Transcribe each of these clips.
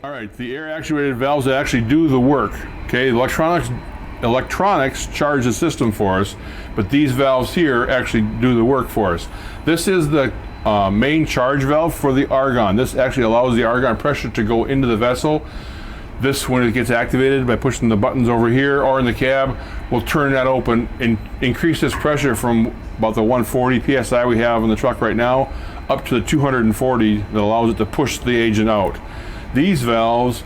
All right, the air actuated valves that actually do the work. Okay, electronics charge the system for us, but these valves here actually do the work for us. This is the main charge valve for the argon. This actually allows the argon pressure to go into the vessel. This, when it gets activated by pushing the buttons over here or in the cab, will turn that open and increase this pressure from about the 140 psi we have in the truck right now up to the 240 that allows it to push the agent out. These valves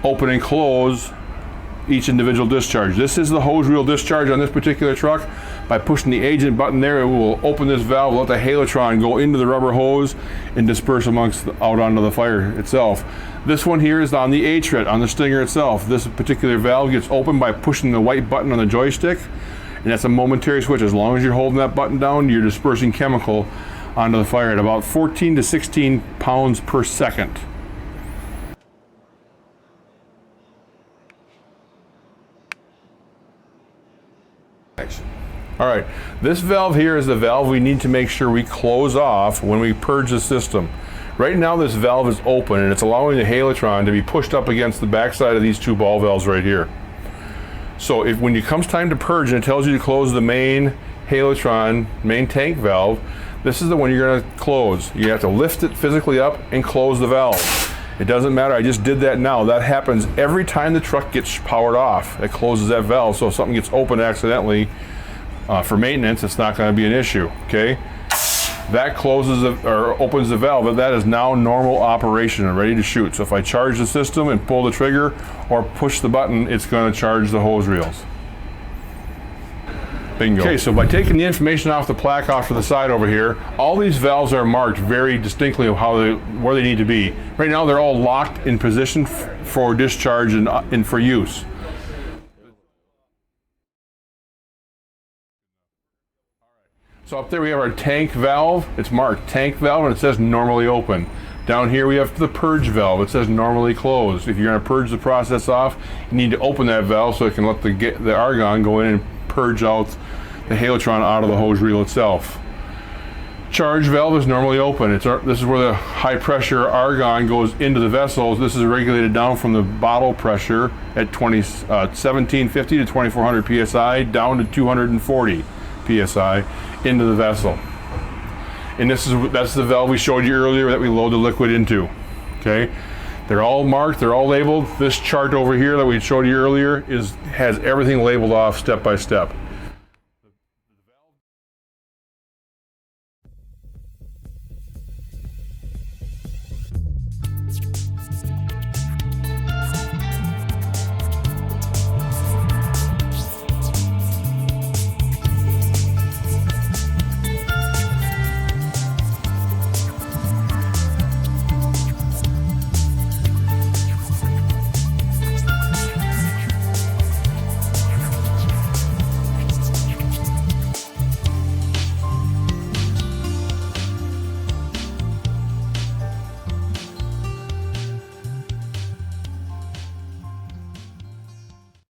open and close each individual discharge. This is the hose reel discharge on this particular truck. By pushing the agent button there, it will open this valve, let the halotron go into the rubber hose and disperse out onto the fire itself. This one here is on the H-ret, on the Stinger itself. This particular valve gets opened by pushing the white button on the joystick, and that's a momentary switch. As long as you're holding that button down, you're dispersing chemical onto the fire at about 14 to 16 pounds per second. All right, this valve here is the valve we need to make sure we close off when we purge the system. Right now this valve is open and it's allowing the halotron to be pushed up against the backside of these two ball valves right here. So when it comes time to purge and it tells you to close the main halotron, main tank valve, this is the one you're going to close. You have to lift it physically up and close the valve. It doesn't matter, I just did that now. That happens every time the truck gets powered off. It closes that valve, so if something gets open accidentally, for maintenance, it's not going to be an issue, okay? That closes or opens the valve, but that is now normal operation and ready to shoot. So if I charge the system and pull the trigger or push the button, it's going to charge the hose reels. Bingo. Okay, so by taking the information off the plaque off to the side over here, all these valves are marked very distinctly of where they need to be. Right now they're all locked in position for discharge and for use. So up there we have our tank valve. It's marked tank valve and it says normally open. Down here we have the purge valve. It says normally closed. If you're going to purge the process off, you need to open that valve so it can let the argon go in and purge out the halotron out of the hose reel itself. Charge valve is normally open. This is where the high pressure argon goes into the vessels. This is regulated down from the bottle pressure at 1750 to 2400 psi down to 240 psi into the vessel. And that's the valve we showed you earlier that we load the liquid into. Okay, they're all marked, they're all labeled. This chart over here that we showed you earlier has everything labeled off step by step.